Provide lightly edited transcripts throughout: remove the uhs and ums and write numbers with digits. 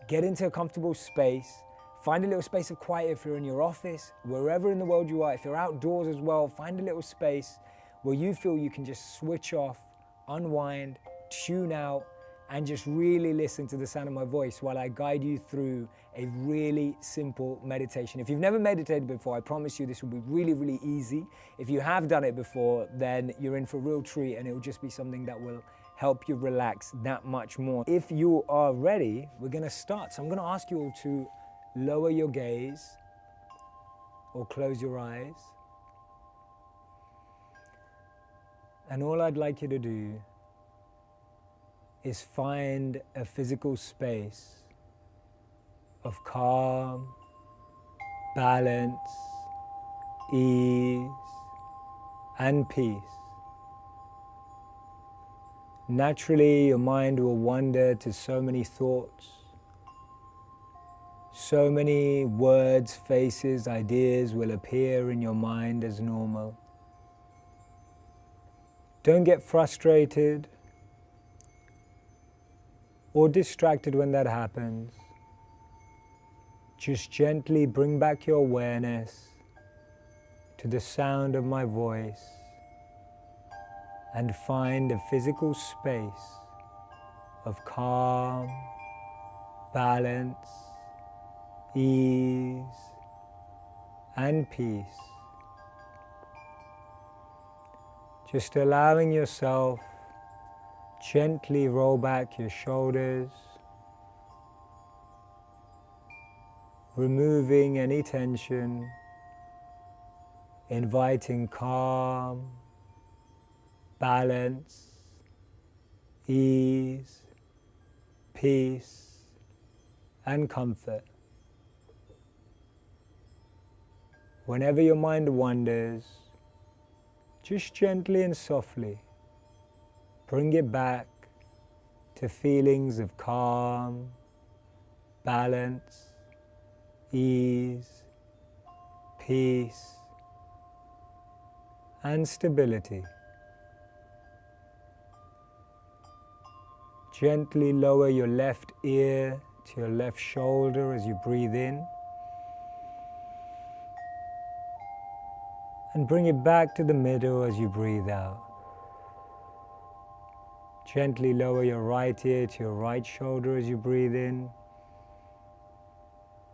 Get into a comfortable space. Find a little space of quiet if you're in your office, wherever in the world you are. If you're outdoors as well, find a little space where you feel you can just switch off, unwind, tune out, and just really listen to the sound of my voice while I guide you through a really simple meditation. If you've never meditated before, I promise you this will be really, really easy. If you have done it before, then you're in for a real treat, and it will just be something that will help you relax that much more. If you are ready, we're gonna start. So I'm gonna ask you all to lower your gaze or close your eyes. And all I'd like you to do is find a physical space of calm, balance, ease, and peace. Naturally, your mind will wander to so many thoughts, so many words, faces, ideas will appear in your mind as normal. Don't get frustrated or distracted when that happens. Just gently bring back your awareness to the sound of my voice and find a physical space of calm, balance, ease, and peace. Just allowing yourself gently roll back your shoulders, removing any tension, inviting calm, balance, ease, peace, and comfort. Whenever your mind wanders, just gently and softly bring it back to feelings of calm, balance, ease, peace, and stability. Gently lower your left ear to your left shoulder as you breathe in, and bring it back to the middle as you breathe out. Gently lower your right ear to your right shoulder as you breathe in.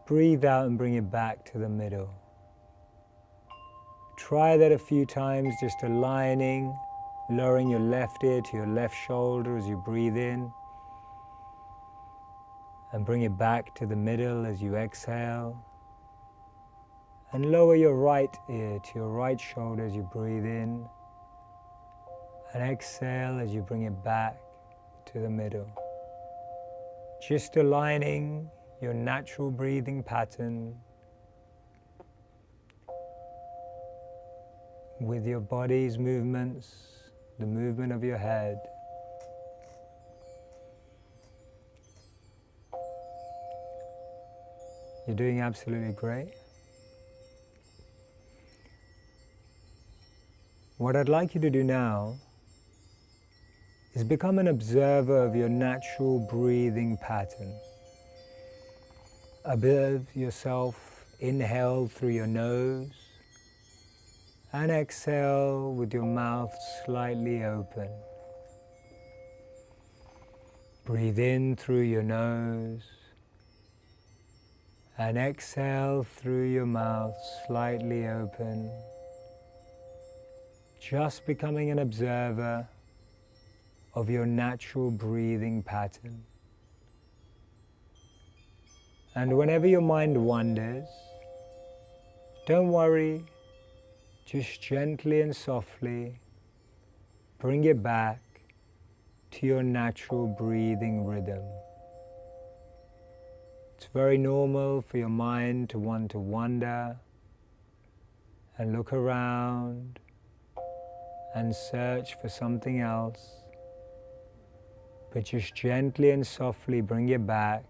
Breathe out and bring it back to the middle. Try that a few times, just aligning, lowering your left ear to your left shoulder as you breathe in. And bring it back to the middle as you exhale. And lower your right ear to your right shoulder as you breathe in. And exhale as you bring it back to the middle. Just aligning your natural breathing pattern with your body's movements, the movement of your head. You're doing absolutely great. What I'd like you to do now is become an observer of your natural breathing pattern. Observe yourself inhale through your nose and exhale with your mouth slightly open. Breathe in through your nose and exhale through your mouth slightly open. Just becoming an observer of your natural breathing pattern. And whenever your mind wanders, don't worry, just gently and softly bring it back to your natural breathing rhythm. It's very normal for your mind to want to wander and look around and search for something else, but just gently and softly bring it back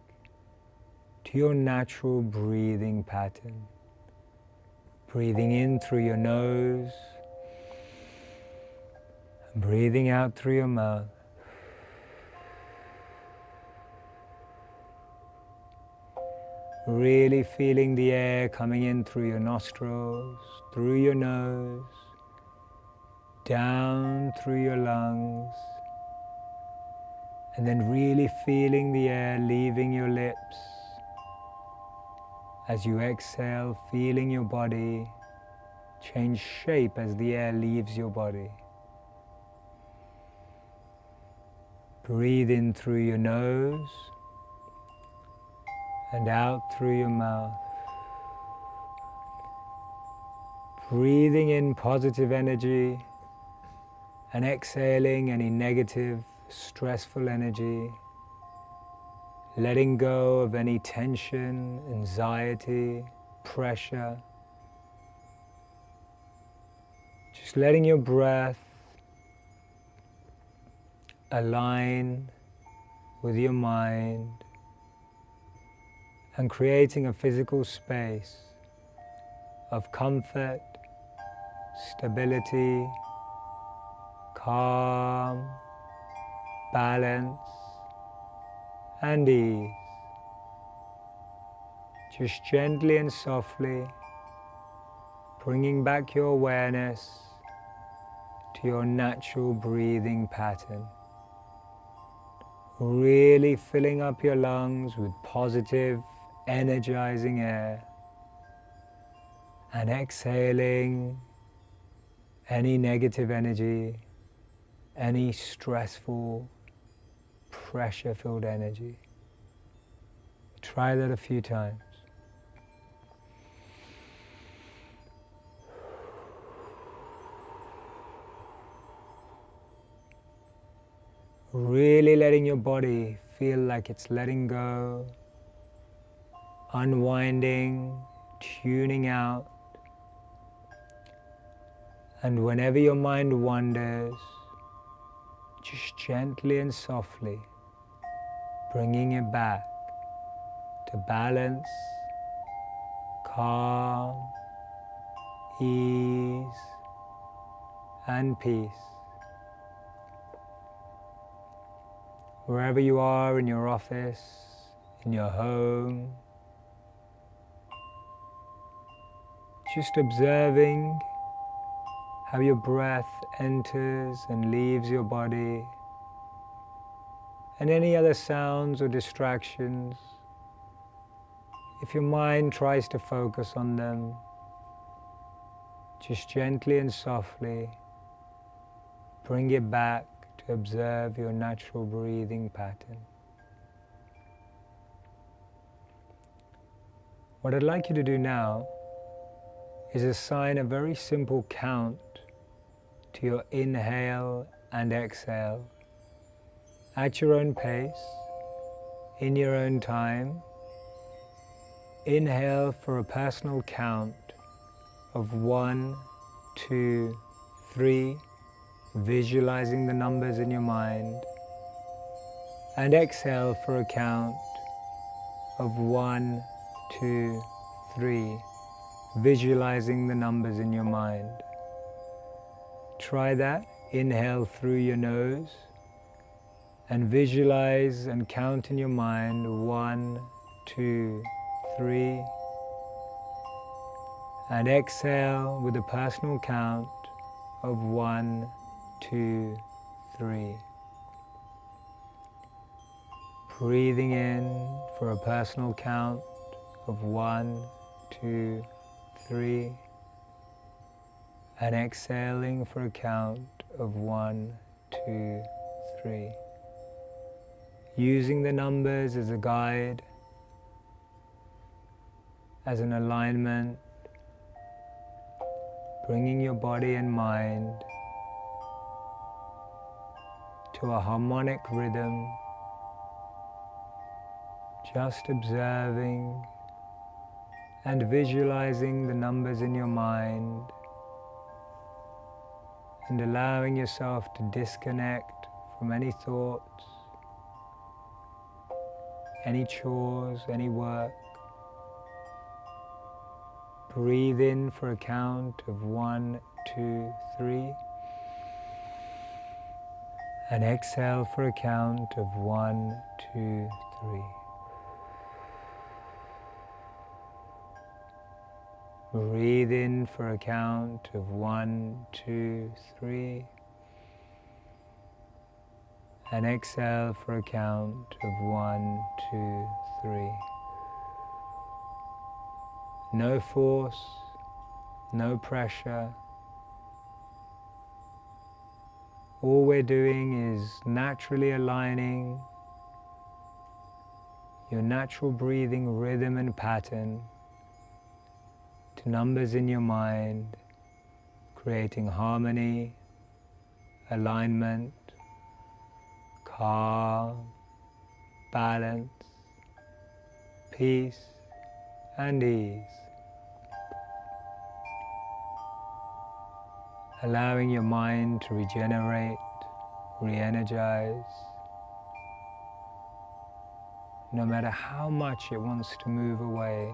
to your natural breathing pattern. Breathing in through your nose and breathing out through your mouth. Really feeling the air coming in through your nostrils, through your nose, down through your lungs, and then really feeling the air leaving your lips. As you exhale, feeling your body change shape as the air leaves your body. Breathe in through your nose and out through your mouth. Breathing in positive energy and exhaling any negative, stressful energy. Letting go of any tension, anxiety, pressure. Just letting your breath align with your mind and creating a physical space of comfort, stability, calm, balance, and ease. Just gently and softly bringing back your awareness to your natural breathing pattern. Really filling up your lungs with positive, energizing air and exhaling any negative energy, any stressful, pressure-filled energy. Try that a few times. Really letting your body feel like it's letting go, unwinding, tuning out. And whenever your mind wanders, just gently and softly bringing it back to balance, calm, ease, and peace. Wherever you are, in your office, in your home, just observing how your breath enters and leaves your body, and any other sounds or distractions. If your mind tries to focus on them, just gently and softly bring it back to observe your natural breathing pattern. What I'd like you to do now is assign a very simple count to your inhale and exhale at your own pace, in your own time. Inhale for a personal count of 1, 2, 3, visualizing the numbers in your mind, and exhale for a count of 1, 2, 3, visualizing the numbers in your mind. Try that. Inhale through your nose and visualize and count in your mind 1, 2, 3, and exhale with a personal count of 1, 2, 3. Breathing in for a personal count of 1, 2, 3, and exhaling for a count of 1, 2, 3. Using the numbers as a guide, as an alignment, bringing your body and mind to a harmonic rhythm, just observing and visualizing the numbers in your mind and allowing yourself to disconnect from any thoughts, any chores, any work. Breathe in for a count of 1, 2, 3, and exhale for a count of 1, 2, 3. Breathe in for a count of 1, 2, 3. And exhale for a count of 1, 2, 3. No force, no pressure. All we're doing is naturally aligning your natural breathing rhythm and pattern to numbers in your mind, creating harmony, alignment, calm, balance, peace, and ease. Allowing your mind to regenerate, re-energize, no matter how much it wants to move away.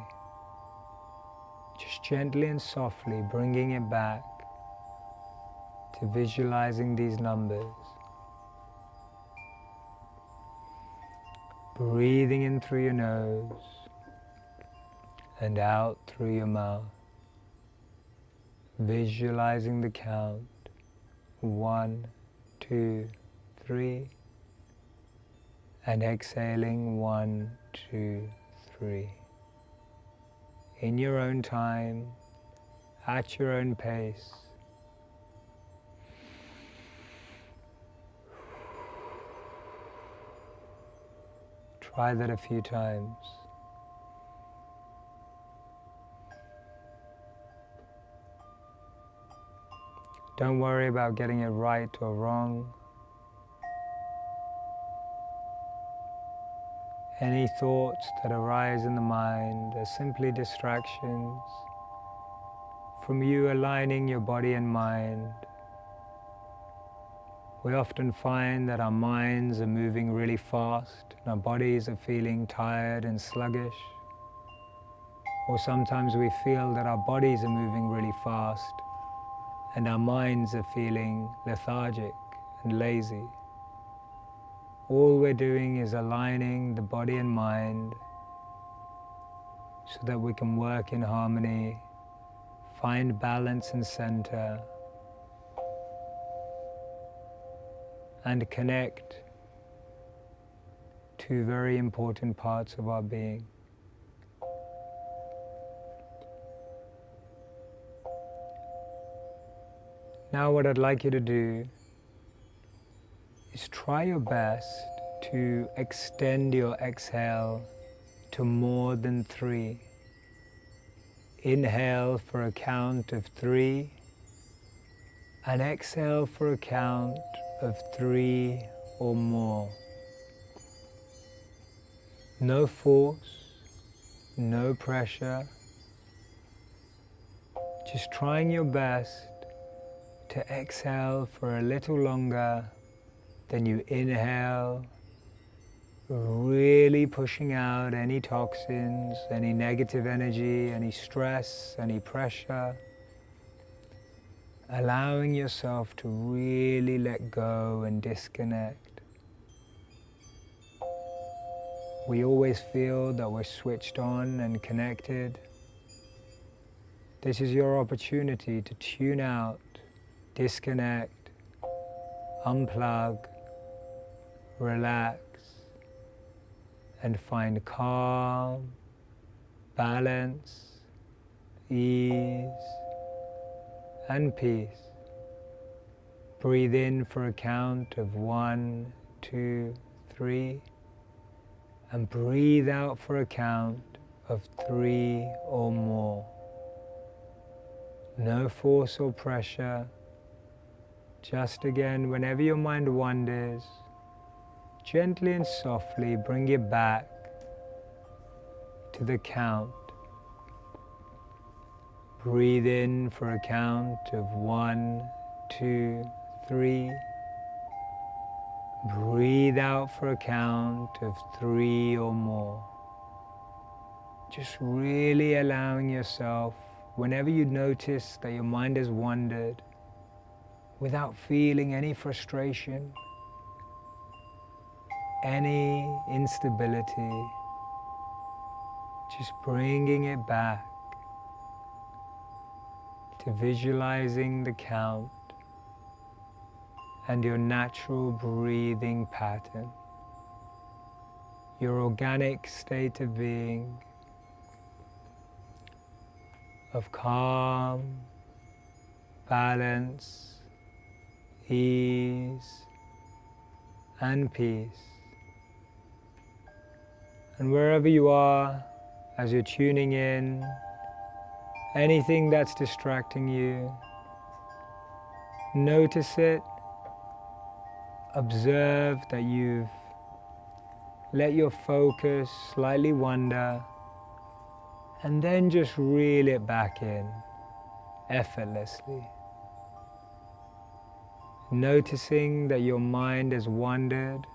Just gently and softly bringing it back to visualizing these numbers. Breathing in through your nose and out through your mouth. Visualizing the count. 1, 2, 3. And exhaling 1, 2, 3. In your own time, at your own pace. Try that a few times. Don't worry about getting it right or wrong. Any thoughts that arise in the mind are simply distractions from you aligning your body and mind. We often find that our minds are moving really fast and our bodies are feeling tired and sluggish. Or sometimes we feel that our bodies are moving really fast and our minds are feeling lethargic and lazy. All we're doing is aligning the body and mind so that we can work in harmony, find balance and center, and connect to very important parts of our being. Now what I'd like you to do is try your best to extend your exhale to more than 3. Inhale for a count of 3 and exhale for a count of 3 or more. No force, no pressure, just trying your best to exhale for a little longer than you inhale, really pushing out any toxins, any negative energy, any stress, any pressure. Allowing yourself to really let go and disconnect. We always feel that we're switched on and connected. This is your opportunity to tune out, disconnect, unplug, relax, and find calm, balance, ease, and peace. Breathe in for a count of 1, 2, 3, and breathe out for a count of 3 or more. No force or pressure. Just again, whenever your mind wanders, gently and softly bring it back to the count. Breathe in for a count of 1, 2, 3. Breathe out for a count of 3 or more. Just really allowing yourself, whenever you notice that your mind has wandered, without feeling any frustration, any instability, just bringing it back to visualizing the count and your natural breathing pattern, your organic state of being, of calm, balance, ease, and peace. And wherever you are, as you're tuning in, anything that's distracting you, notice it, observe that you've let your focus slightly wander, and then just reel it back in effortlessly. Noticing that your mind has wandered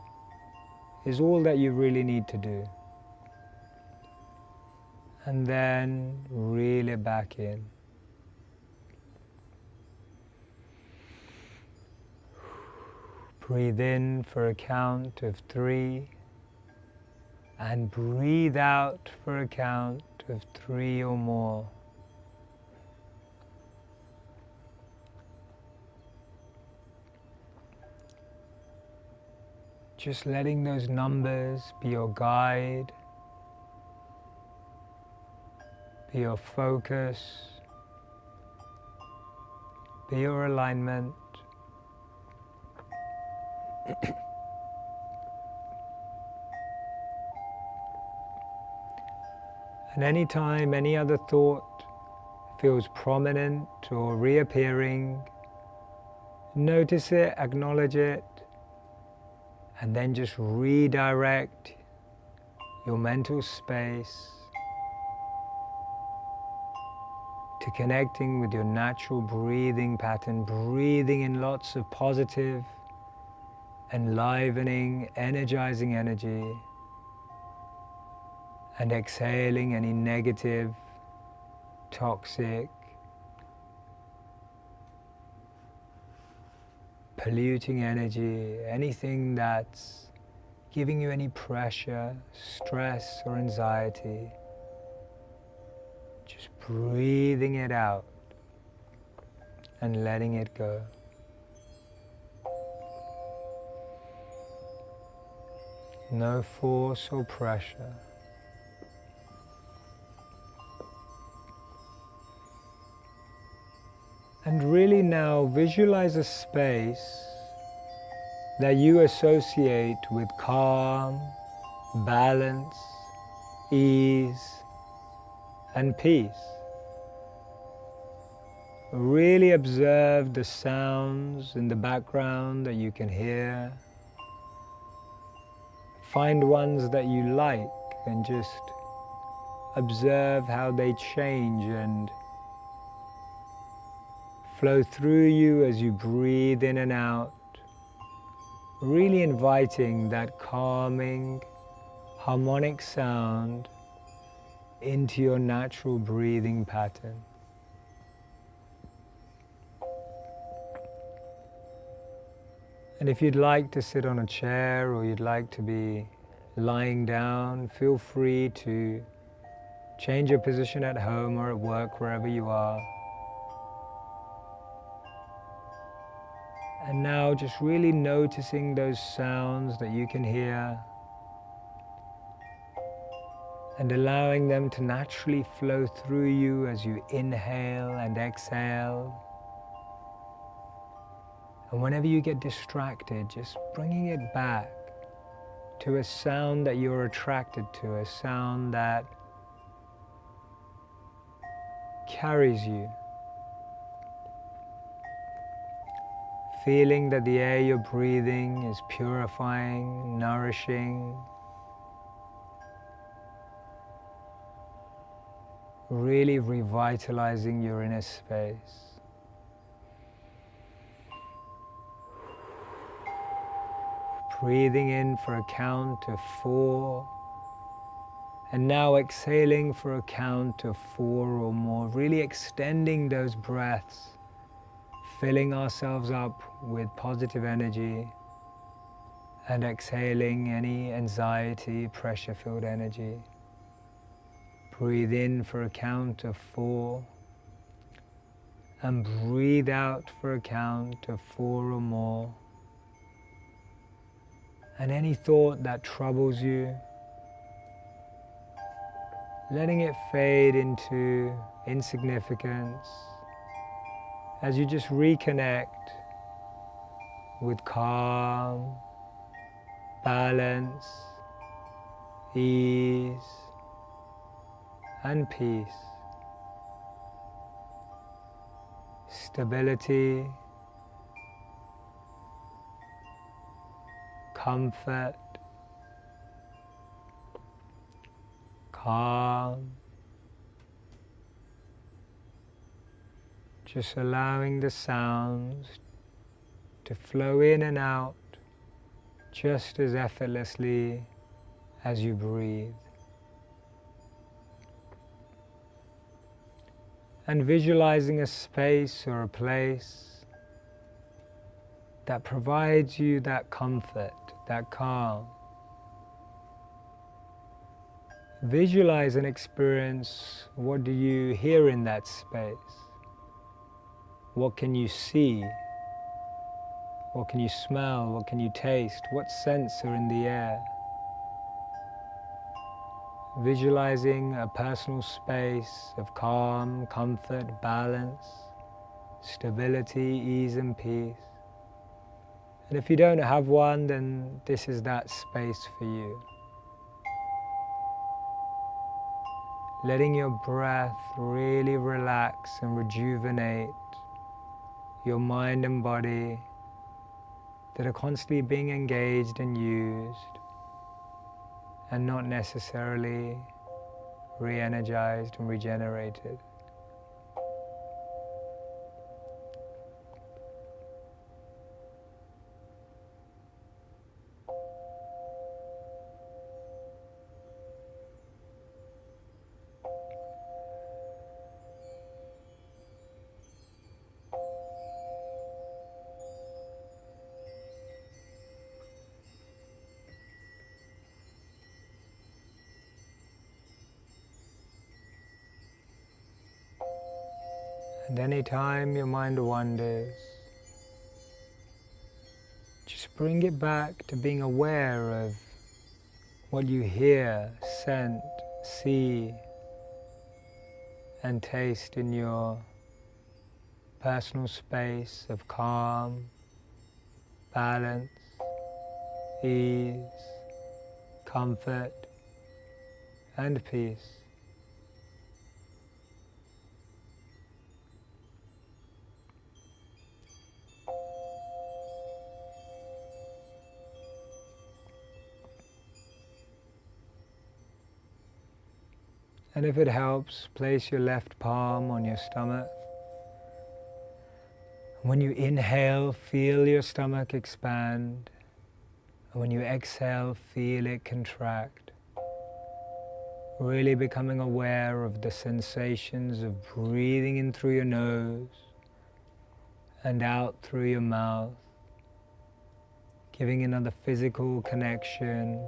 is all that you really need to do. And then reel it back in. Breathe in for a count of 3 and breathe out for a count of 3 or more. Just letting those numbers be your guide, be your focus, be your alignment. And anytime any other thought feels prominent or reappearing, notice it, acknowledge it, and then just redirect your mental space to connecting with your natural breathing pattern, breathing in lots of positive, enlivening, energizing energy, and exhaling any negative, toxic, polluting energy, anything that's giving you any pressure, stress, or anxiety. Just breathing it out and letting it go. No force or pressure. And really now visualize a space that you associate with calm, balance, ease, and peace. Really observe the sounds in the background that you can hear. Find ones that you like and just observe how they change and flow through you as you breathe in and out, really inviting that calming, harmonic sound into your natural breathing pattern. And if you'd like to sit on a chair or you'd like to be lying down, feel free to change your position at home or at work, wherever you are. And now just really noticing those sounds that you can hear and allowing them to naturally flow through you as you inhale and exhale. And whenever you get distracted, just bringing it back to a sound that you're attracted to, a sound that carries you. Feeling that the air you're breathing is purifying, nourishing, really revitalizing your inner space. Breathing in for a count of 4, and now exhaling for a count of 4 or more, really extending those breaths, filling ourselves up with positive energy and exhaling any anxiety, pressure-filled energy. Breathe in for a count of 4 and breathe out for a count of 4 or more. And any thought that troubles you, letting it fade into insignificance as you just reconnect with calm, balance, ease, and peace, stability, comfort, calm, just allowing the sounds to flow in and out just as effortlessly as you breathe. And visualizing a space or a place that provides you that comfort, that calm. Visualize and experience, what do you hear in that space? What can you see? What can you smell? What can you taste? What scents are in the air? Visualizing a personal space of calm, comfort, balance, stability, ease and peace. And if you don't have one, then this is that space for you. Letting your breath really relax and rejuvenate your mind and body that are constantly being engaged and used and not necessarily re-energized and regenerated. And anytime your mind wanders, just bring it back to being aware of what you hear, scent, see, and taste in your personal space of calm, balance, ease, comfort, and peace. And if it helps, place your left palm on your stomach. When you inhale, feel your stomach expand. And when you exhale, feel it contract. Really becoming aware of the sensations of breathing in through your nose and out through your mouth. Giving another physical connection.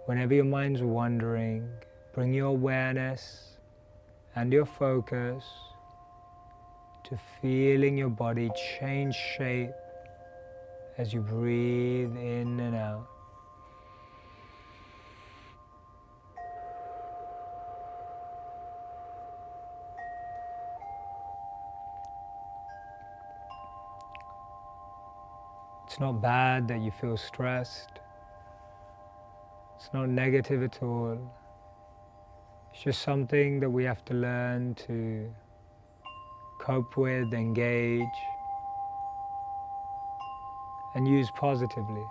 Whenever your mind's wandering, bring your awareness and your focus to feeling your body change shape as you breathe in and out. It's not bad that you feel stressed. It's not negative at all. It's just something that we have to learn to cope with, engage, and use positively.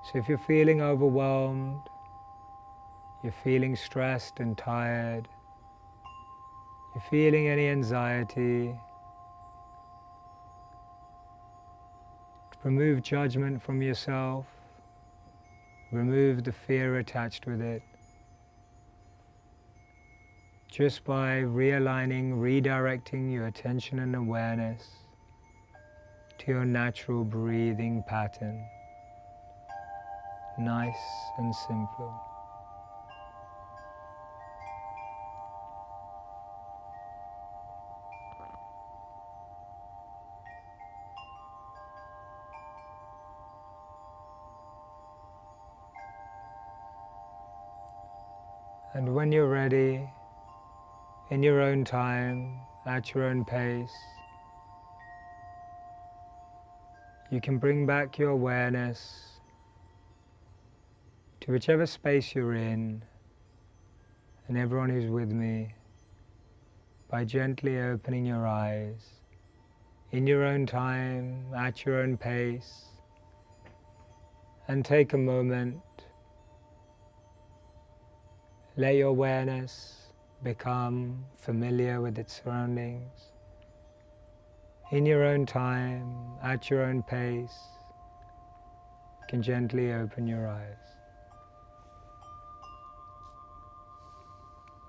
So if you're feeling overwhelmed, you're feeling stressed and tired, you're feeling any anxiety, remove judgment from yourself, remove the fear attached with it. Just by realigning, redirecting your attention and awareness to your natural breathing pattern. Nice and simple. And when you're ready, in your own time, at your own pace, you can bring back your awareness to whichever space you're in, and everyone who's with me, by gently opening your eyes, in your own time, at your own pace, and take a moment. Let your awareness become familiar with its surroundings. In your own time, at your own pace, you can gently open your eyes.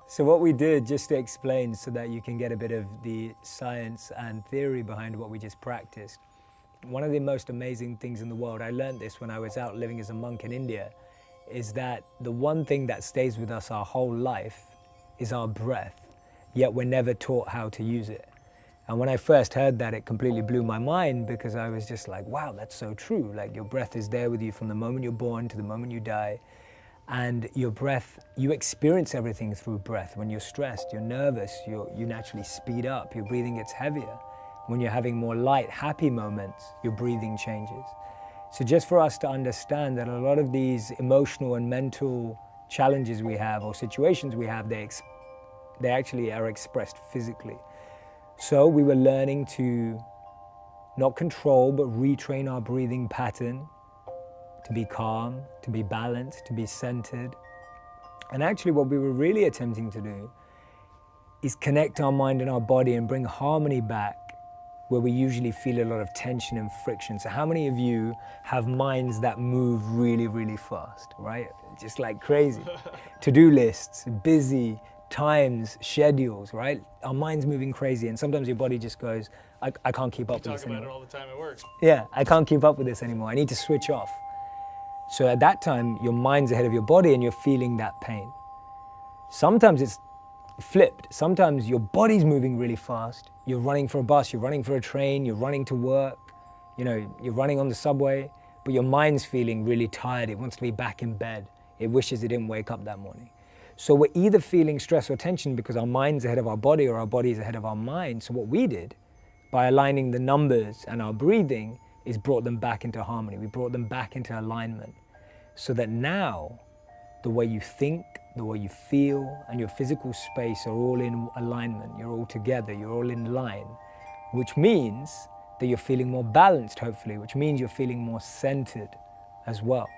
So what we did, just to explain so that you can get a bit of the science and theory behind what we just practiced, one of the most amazing things in the world, I learned this when I was out living as a monk in India, is that the one thing that stays with us our whole life is our breath, yet we're never taught how to use it. And when I first heard that, it completely blew my mind, because I was just like, wow, that's so true. Like, your breath is there with you from the moment you're born to the moment you die. And your breath, you experience everything through breath. When you're stressed, you're nervous, you naturally speed up, your breathing gets heavier. When you're having more light, happy moments, your breathing changes. So just for us to understand that a lot of these emotional and mental challenges we have, or situations we have, they actually are expressed physically. So we were learning to not control, but retrain our breathing pattern, to be calm, to be balanced, to be centered. And actually what we were really attempting to do is connect our mind and our body and bring harmony back where we usually feel a lot of tension and friction. So how many of you have minds that move really, really fast, right? Just like crazy. To-do lists, busy, times, schedules, right? Our mind's moving crazy, and sometimes your body just goes, I can't keep up with this anymore. We talk about it all the time at work. Yeah, I can't keep up with this anymore. I need to switch off. So at that time, your mind's ahead of your body and you're feeling that pain. Sometimes it's flipped. Sometimes your body's moving really fast. You're running for a bus, you're running for a train, you're running to work, you're running on the subway, but your mind's feeling really tired. It wants to be back in bed. It wishes it didn't wake up that morning. So we're either feeling stress or tension because our mind's ahead of our body or our body's ahead of our mind. So what we did, by aligning the numbers and our breathing, is brought them back into harmony. We brought them back into alignment, so that now the way you think, the way you feel, and your physical space are all in alignment. You're all together, you're all in line, which means that you're feeling more balanced, hopefully, which means you're feeling more centered as well.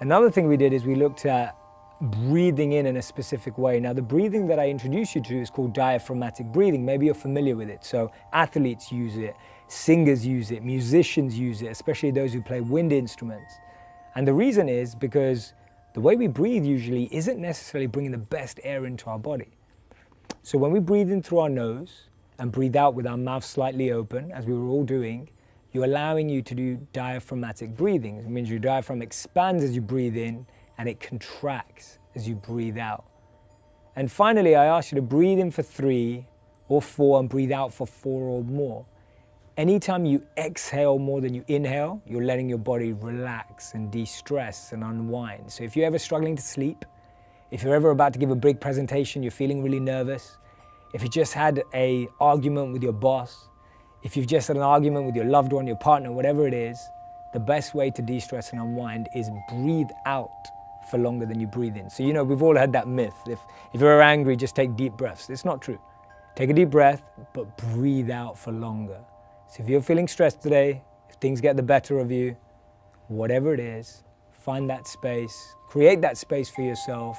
Another thing we did is we looked at breathing in a specific way. Now, the breathing that I introduced you to is called diaphragmatic breathing. Maybe you're familiar with it. So athletes use it, singers use it, musicians use it, especially those who play wind instruments. And the reason is because the way we breathe usually isn't necessarily bringing the best air into our body. So when we breathe in through our nose and breathe out with our mouth slightly open, as we were all doing, you're allowing you to do diaphragmatic breathing. It means your diaphragm expands as you breathe in and it contracts as you breathe out. And finally, I asked you to breathe in for 3 or 4 and breathe out for 4 or more. Anytime you exhale more than you inhale, you're letting your body relax and de-stress and unwind. So if you're ever struggling to sleep, if you're ever about to give a big presentation, you're feeling really nervous, if you just had an argument with your boss, if you've just had an argument with your loved one, your partner, whatever it is, the best way to de-stress and unwind is breathe out for longer than you breathe in. So we've all had that myth. If you're angry, just take deep breaths. It's not true. Take a deep breath, but breathe out for longer. So if you're feeling stressed today, if things get the better of you, whatever it is, find that space, create that space for yourself,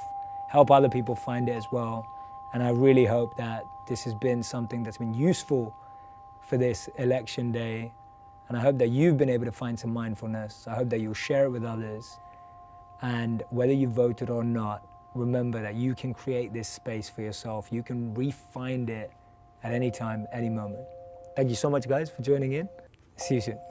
help other people find it as well. And I really hope that this has been something that's been useful for this election day. And I hope that you've been able to find some mindfulness. I hope that you'll share it with others. And whether you voted or not, remember that you can create this space for yourself. You can re-find it at any time, any moment. Thank you so much, guys, for joining in. See you soon.